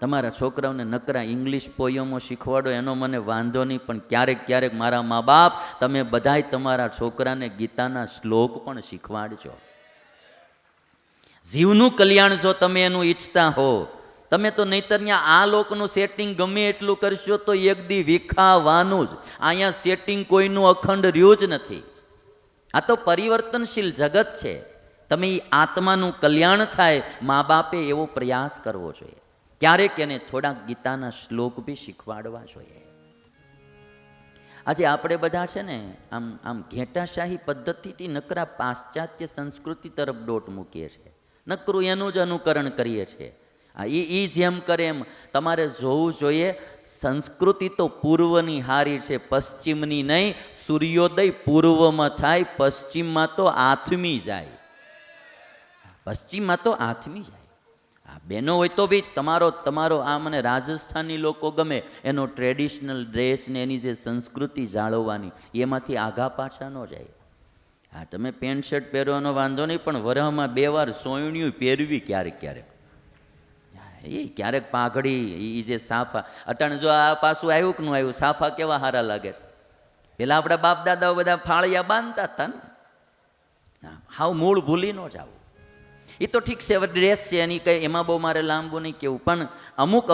તમારા છોકરાઓને નકરા ઇંગ્લિશ પોયમો શીખવાડો એનો મને વાંધો નહીં, પણ ક્યારેક ક્યારેક મારા મા બાપ તમે બધાય તમારા છોકરાને ગીતાના શ્લોક પણ શીખવાડજો. જીવનું કલ્યાણ જો તમે એનું ઈચ્છતા હો, તમે તો નહીતર આ લોકનું સેટિંગ ગમે એટલું કરશો તો એક દી વિખાવાનું જ. અહીંયા સેટિંગ કોઈનું અખંડ રહ્યું જ નથી. આ તો પરિવર્તનશીલ જગત છે. તમે આત્માનું કલ્યાણ થાય, મા બાપે એવો પ્રયાસ કરવો જોઈએ. ક્યારેક એને થોડાક ગીતાના શ્લોક બી શીખવાડવા જોઈએ. આજે આપણે બધા છે ને આમ ઘેટાશાહી પદ્ધતિથી નકરા પાશ્ચાત્ય સંસ્કૃતિ તરફ દોટ મૂકીએ છીએ, નકરું એનું જ અનુકરણ કરીએ છીએ. એ જેમ કરે એમ તમારે જોવું જોઈએ. સંસ્કૃતિ તો પૂર્વની હારી છે, પશ્ચિમની નહીં. સૂર્યોદય પૂર્વમાં થાય, પશ્ચિમમાં તો આથમી જાય. પશ્ચિમમાં તો આથમી જાય. બહેનો હોય તો બી તમારો આ મને રાજસ્થાની લોકો ગમે, એનો ટ્રેડિશનલ ડ્રેસ ને એની જે સંસ્કૃતિ જાળવવાની, એમાંથી આઘા પાછા ન જાય. હા, તમે પેન્ટ શર્ટ પહેરવાનો વાંધો નહીં, પણ વરહમાં 2 વાર સોયણિયું પહેરવી ક્યારેક ક્યારેક. એ ક્યારેક પાઘડી, એ જે સાફા અટાણે જો આ પાછું આવ્યું કે ન આવ્યું, સાફા કેવા સારા લાગે છે. પેલા આપણા બાપ દાદાઓ બધા ફાળિયા બાંધતા હતા ને. હાવ મૂળ ભૂલી ન જાવ. એ તો ઠીક છે, ડ્રેસ છે એની કંઈ એમાં બહુ મારે લાંબુ નહીં કેવું, પણ અમુક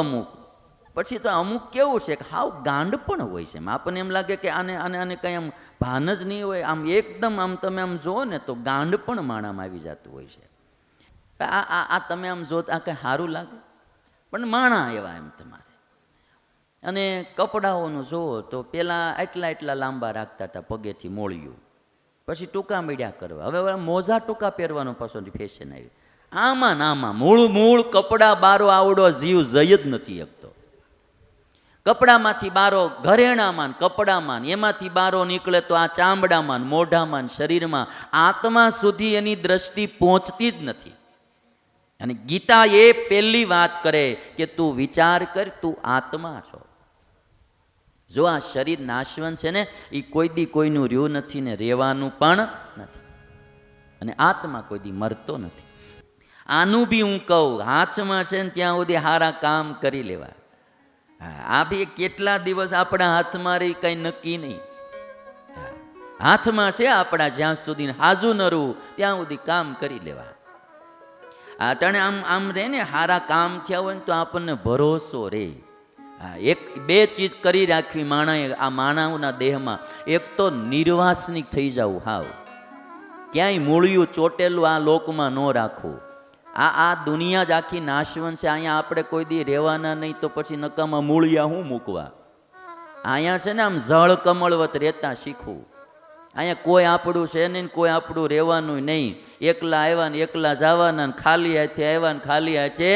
પછી તો અમુક કેવું છે કે હાવ ગાંડ પણ હોય છે. આપણને એમ લાગે કે આને કંઈ આમ ભાન જ નહીં હોય. આમ એકદમ આમ તમે આમ જુઓ ને તો ગાંડ પણ માણામાં આવી જતું હોય છે. આ તમે આમ જો આ કંઈ સારું લાગે, પણ માણા એવા એમ તમારે. અને કપડાઓનું જુઓ તો પેલા એટલા લાંબા રાખતા હતા પગેથી મોળિયું, પછી ટૂંકા મીડિયા કરવા. હવે મોજા ટૂંકા પહેરવાનો પસંદ ફેશન આવી. આમાં મૂળ કપડાં બારો આવડો જીવ જઈ જ નથી શકતો. કપડામાંથી બારો ઘરેણામાં, કપડામાં, એમાંથી બારો નીકળે તો આ ચામડામાં, મોઢામાં, શરીરમાં, આત્મા સુધી એની દ્રષ્ટિ પહોંચતી જ નથી. અને ગીતા એ પહેલી વાત કરે કે તું વિચાર કર, તું આત્મા છો. જો આ શરીર નાશવંત છે ને, એ કોઈ દી કોઈનું રહ્યું નથી ને રહેવાનું પણ નથી. અને આત્મા કોઈ દી મરતો નથી. આનું બી હું કહું, હાથમાં છે ને ત્યાં સુધી સારા કામ કરી લેવા. આ બી કેટલા દિવસ આપણા હાથમાં રહી કંઈ નક્કી નહીં. હાથમાં છે આપણા, જ્યાં સુધી હાજુ ન રહું ત્યાં સુધી કામ કરી લેવા. અટાણે આમ રહે ને, સારા કામ થયા હોય ને તો આપણને ભરોસો રહે. એક 2 ચીજ કરી રાખવી માણાએ, આ માણાઓના દેહમાં. એક તો નિર્વાસનિક થઈ જવું, હાવ ક્યાંય મૂળિયું ચોટેલું આ લોકમાં ન રાખવું. આ દુનિયા જ આખી નાશવંત છે. અહીંયા આપણે કોઈ દી રહેવાના નહીં, તો પછી નકામાં મૂળિયા શું મૂકવા. અહીંયા છે ને આમ જળ કમળવત રહેતા શીખવું. અહીંયા કોઈ આપણું છે નહીં, કોઈ આપણું રહેવાનું નહીં. એકલા આવ્યા ને એકલા જવાના, ખાલી હાથે આવ્યા ને ખાલી હાથે.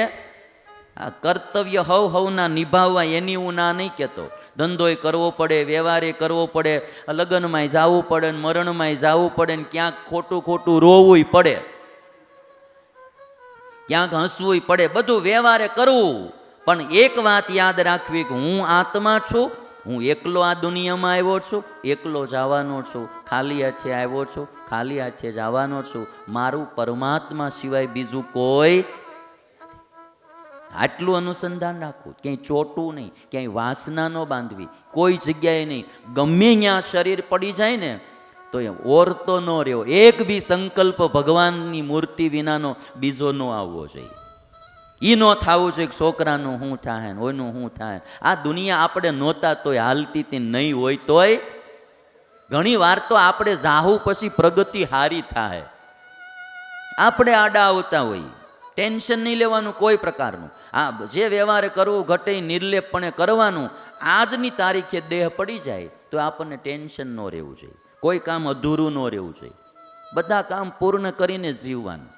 આ કર્તવ્ય હવના નિભાવવા, એની હું ના નહીં કહેતો. ધંધોય કરવો પડે, વ્યવહારે કરવો પડે, લગ્નમાંય જવું પડે, મરણમાંય જવું પડે, ને ક્યાંક ખોટું રોવું પડે, ક્યાંક હસવું પડે, બધું વ્યવહારે કરવું. પણ એક વાત યાદ રાખવી કે હું આત્મા છું. હું એકલો આ દુનિયામાં આવ્યો છું, એકલો જવાનો છું. ખાલી હાથે આવ્યો છું, ખાલી હાથે જવાનો છું. મારું પરમાત્મા સિવાય બીજું કોઈ. આટલું અનુસંધાન રાખવું. ક્યાંય ચોટવું નહીં, ક્યાંય વાસના ન બાંધવી, કોઈ જગ્યાએ નહીં. ગમે ત્યાં શરીર પડી જાય ને તો એ ઓરતો ન રહ્યો. એક બી સંકલ્પ ભગવાનની મૂર્તિ વિનાનો બીજો ન આવવો જોઈએ. એ ન થવું જોઈએ કે છોકરાનું શું થાય, ઓયનું શું થાય. આ દુનિયા આપણે નહોતા તોય હાલતી તે નહીં હોય તોય. ઘણી વાર તો આપણે જાહુ પછી પ્રગતિ હારી થાય. આપણે આડા આવતા હોય. ટેન્શન નહીં લેવાનું કોઈ પ્રકારનું. આ જે વ્યવહાર કરવું ઘટે નિર્લેપપણે કરવાનું. આજની તારીખે દેહ પડી જાય તો આપણને ટેન્શન ન રહેવું જોઈએ. કોઈ કામ અધૂરું ન રહેવું જોઈએ. બધા કામ પૂર્ણ કરીને જીવવાનું.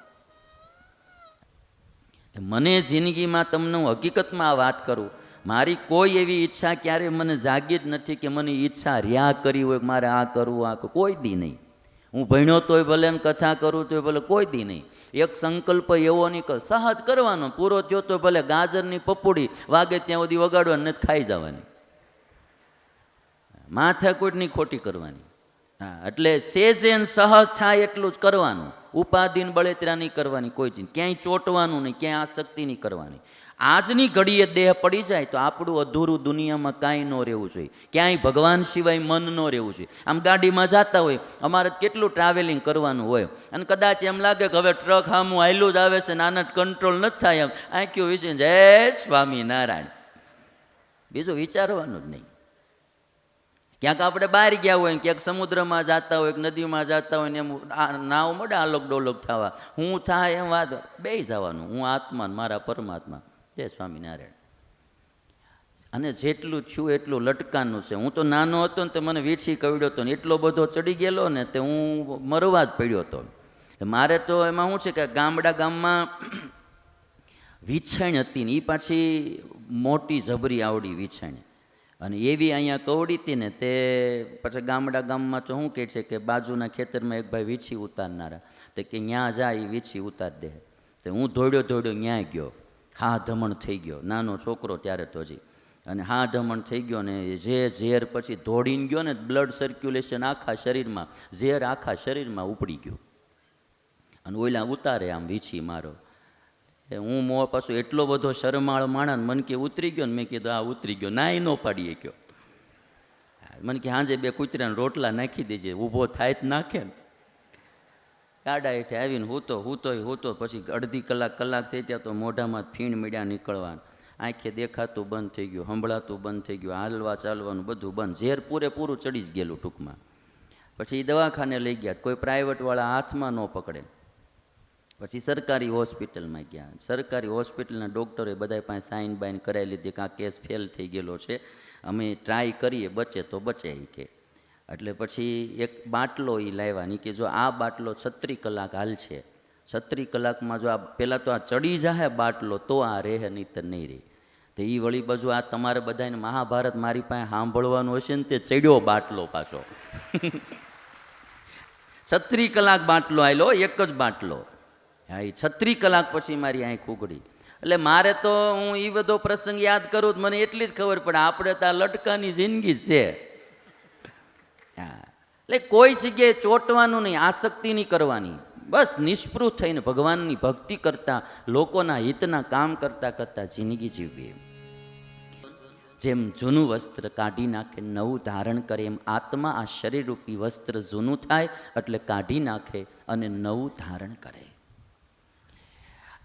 મને જિંદગીમાં તમને હું હકીકતમાં આ વાત કરું, મારી કોઈ એવી ઈચ્છા ક્યારે મને જાગી જ નથી કે મને ઈચ્છા રહ્યા કરી હોય કે મારે આ કરવું, આ કોઈ દી નહીં. હું ભણ્યો તોય ભલે ને કથા કરું તોય ભલે, કોઈ દી નહીં. એક સંકલ્પ એવો નહીં કર, સહજ કરવાનો. પૂરો થયો તો ભલે ગાજરની પપોડી વાગે ત્યાં સુધી વગાડવાની, નથી ખાઈ જવાની. માથાકૂટની ખોટી કરવાની. હા, એટલે સેજેન સહજ થાય એટલું જ કરવાનું. ઉપાધિન બળેતરા નહીં કરવાની કોઈ ચીજ. ક્યાંય ચોંટવાનું નહીં, ક્યાંય આસક્તિ નહીં કરવાની. આજની ઘડીએ દેહ પડી જાય તો આપણું અધૂરું દુનિયામાં કાંઈ ન રહેવું જોઈએ, ક્યાંય ભગવાન સિવાય મન ન રહેવું જોઈએ. આમ ગાડીમાં જતા હોય, અમારે કેટલું ટ્રાવેલિંગ કરવાનું હોય, અને કદાચ એમ લાગે કે હવે ટ્રક સામું હાયલું જ આવે છે ને આના જ કંટ્રોલ નથી થાય, એમ આંખ્યું વિશે જય સ્વામિનારાયણ, બીજું વિચારવાનું જ નહીં. ક્યાંક આપણે બહાર ગયા હોય, ક્યાંક સમુદ્રમાં જતા હોય, નદીમાં જતા હોય ને એમ નાવ મળે આલોક ડોલોક થવા, હું થાય એમ વાત બે જવાનું, હું આત્મા ને મારા પરમાત્મા, જય સ્વામિનારાયણ. અને જેટલું છું એટલું લટકાનું છે. હું તો નાનો હતો ને તો મને વીછી કવડ્યો હતો ને એટલો બધો ચડી ગયેલો ને તે હું મરવા જ પડ્યો હતો. મારે તો એમાં શું છે કે ગામમાં વીછાણ હતી ને એ પાછી મોટી જબરી આવડી વીછાણ, અને એવી અહીંયા કવડી હતી ને તે પછી ગામમાં તો શું કહે છે કે બાજુના ખેતરમાં એક ભાઈ વીછી ઉતારનારા, તો કે ત્યાં જાય એ વીછી ઉતાર દે. તો હું દોડ્યો ત્યાં ગયો, હા ધમણ થઈ ગયો, નાનો છોકરો ત્યારે તો હજી, અને હા ધમણ થઈ ગયો ને જે ઝેર પછી દોડીને ગયો ને બ્લડ સર્ક્યુલેશન આખા શરીરમાં, ઝેર આખા શરીરમાં ઉપડી ગયું, અને ઓલા ઉતારે આમ વીછી મારો. હું મો પાછું એટલો બધો શરમાળ માણા ને મન કે ઉતરી ગયો ને મેં કીધું આ ઉતરી ગયો, નાય ન પાડીએ ગયો. મને કે હાજે બે કૂતરાને રોટલા નાખી દેજે, ઊભો થાય જ નાખે ને. ગાડા હેઠે આવીને હૂતો પછી અડધી કલાક થઈ ત્યાં તો મોઢામાં ફીણ મીડ્યા નીકળવાનું, આંખે દેખાતું બંધ થઈ ગયું, સંભળાતું બંધ થઈ ગયું, હાલવા ચાલવાનું બધું બંધ, ઝેર પૂરેપૂરું ચડી જ ગયેલું ટૂંકમાં. પછી એ દવાખાને લઈ ગયા, કોઈ પ્રાઇવેટવાળા હાથમાં ન પકડે. પછી સરકારી હોસ્પિટલમાં ગયા, સરકારી હોસ્પિટલના ડૉક્ટરે બધા પાસે સાઇન બાઇન કરાવી લીધી કે આ કેસ ફેલ થઈ ગયેલો છે, અમે ટ્રાય કરીએ બચે તો બચે એ કે. એટલે પછી એક બાટલો એ લાવ્યા કે જો આ બાટલો 36 કલાક હાલશે, 36 કલાકમાં જો આ પહેલાં તો આ ચડી જાય બાટલો તો આ રહે, નહીંતર નહીં રહે. તો એ વળી બાજુ આ તમારે બધાને મહાભારત મારી પાસે સાંભળવાનું હશે ને તે ચડ્યો બાટલો પાછો. 36 કલાક બાટલો આવેલો, એક જ બાટલો. હા, એ 36 કલાક પછી મારી આંખ ઉઘડી. એટલે મારે તો હું એ બધો પ્રસંગ યાદ કરું મને એટલી જ ખબર પડે આપણે તો આ લટકાની જિંદગી છે. હા, એટલે કોઈ જગ્યાએ ચોંટવાનું નહીં, આસક્તિ નહીં કરવાની, બસ નિષ્પૃહ થઈને ભગવાનની ભક્તિ કરતા, લોકોના હિતના કામ કરતા કરતા જિંદગી જીવવી. જેમ જૂનું વસ્ત્ર કાઢી નાખે નવું ધારણ કરે, એમ આત્મા આ શરીરરૂપી વસ્ત્ર જૂનું થાય એટલે કાઢી નાખે અને નવું ધારણ કરે.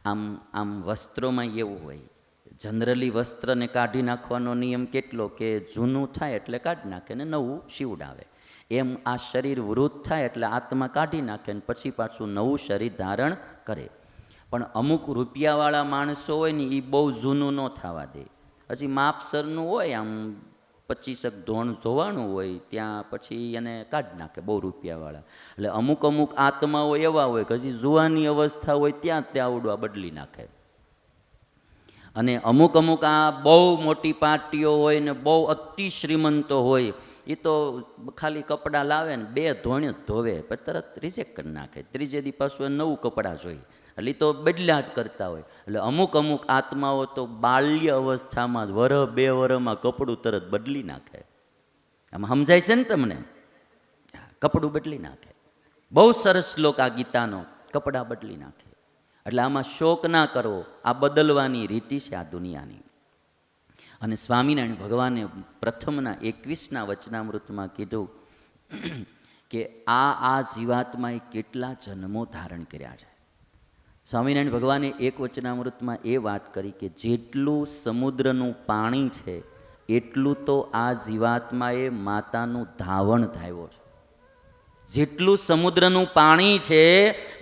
આમ વસ્ત્રોમાં એવું હોય, જનરલી વસ્ત્રને કાઢી નાખવાનો નિયમ કેટલો કે જૂનું થાય એટલે કાઢી નાખે ને નવું શિવડાવે. એમ આ શરીર વૃદ્ધ થાય એટલે આત્મા કાઢી નાખે ને પછી પાછું નવું શરીર ધારણ કરે. પણ અમુક રૂપિયાવાળા માણસો હોય ને એ બહુ જૂનું ન થવા દે, હજી માપસરનું હોય, આમ 25 ધોણ ધોવાનું હોય ત્યાં પછી એને કાઢી નાખે બહુ રૂપિયાવાળા. એટલે અમુક આત્માઓ એવા હોય કે હજી જુવાની અવસ્થા હોય ત્યાં આવડવા બદલી નાખે. અને અમુક આ બહુ મોટી પાર્ટીઓ હોય ને બહુ અતિ શ્રીમંતો હોય, એ તો ખાલી કપડાં લાવે ને 2 ધોણ જ ધોવે પછી તરત રિજેક્ટ કરી નાખે, ત્રીજે દી પાછું નવું કપડાં જોઈએ, એટલે એ તો બદલ્યા જ કરતા હોય. એટલે અમુક આત્માઓ તો બાલ્ય અવસ્થામાં જ 1-2 વર્ષમાં કપડું તરત બદલી નાખે. આમાં સમજાય છે ને તમને? કપડું બદલી નાખે. બહુ સરસ શ્લોક આ ગીતાનો, કપડાં બદલી નાખે. એટલે આમાં શોક ના કરવો, આ બદલવાની રીતિ છે આ દુનિયાની. અને સ્વામિનારાયણ ભગવાને પ્રથમના 21ના વચનામૃતમાં કીધું કે આ જીવાત્માએ કેટલા જન્મો ધારણ કર્યા છે. સ્વામિનારાયણ ભગવાને એક વચનામૃતમાં એ વાત કરી કે જેટલું સમુદ્રનું પાણી છે એટલું તો આ જીવાત્માએ માતાનું ધાવણ ધાવ્યો છે. જેટલું સમુદ્રનું પાણી છે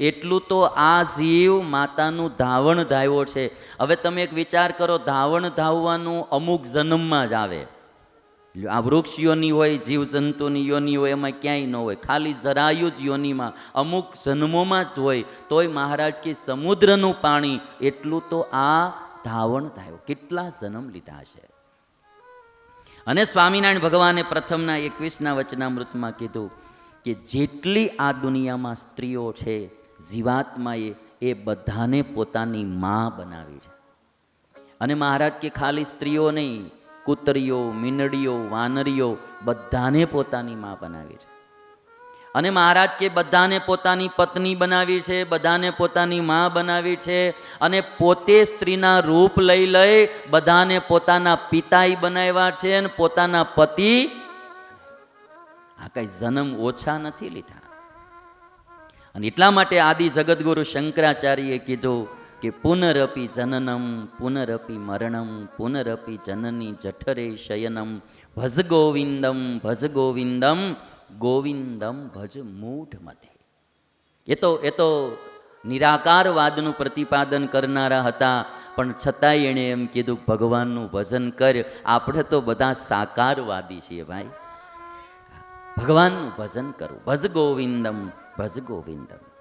એટલું તો આ જીવ માતાનું ધાવણ ધાવ્યો છે. હવે તમે એક વિચાર કરો, ધાવણ ધાવવાનું અમુક જન્મમાં જ આવે. આ વૃક્ષ યોની હોય, જીવજંતુની યોની હોય, એમાં ક્યાંય ન હોય, ખાલી જરાયું જ યોનીમાં અમુક જન્મોમાં જ હોય. તોય મહારાજ કે સમુદ્રનું પાણી એટલું તો આ ધાવણ ધાવ્યો, કેટલા જન્મ લીધા છે. અને સ્વામિનારાયણ ભગવાને પ્રથમના 21ના વચનામૃતમાં કીધું કે જેટલી આ દુનિયામાં સ્ત્રીઓ છે જીવાત્માએ એ બધાને પોતાની માં બનાવી છે. અને મહારાજ કે ખાલી સ્ત્રીઓ નહીં, કૂતરીઓ, મીંડળીઓ, વાનરીઓ બધાને પોતાની માં બનાવી છે. અને મહારાજ કે બધાને પોતાની પત્ની બનાવી છે, બધાને પોતાની માં બનાવી છે, અને પોતે સ્ત્રીના રૂપ લઈ લઈ બધાને પોતાના પિતાઈ બનાવ્યા છે અને પોતાના પતિ. આ કઈ જન્મ ઓછા નથી લીધા. અને એટલા માટે આદિ જગદગુરુ શંકરાચાર્યએ કીધું કે પુનરપી જનનમ પુનરપી મરણમ પુનરપી જનની જઠરે શયનમ ભજ ગોવિંદમ ભજ ગોવિંદમ ગોવિંદમ ભજ મૂઢ મતે. એ તો નિરાકારવાદનું પ્રતિપાદન કરનારા હતા, પણ છતાંય એણે એમ કીધું ભગવાનનું ભજન કર. આપણે તો બધા સાકારવાદી છીએ ભાઈ. ભગવાનનું ભજન કરવું. ભજ ગોવિંદમ ભજ ગોવિંદમ.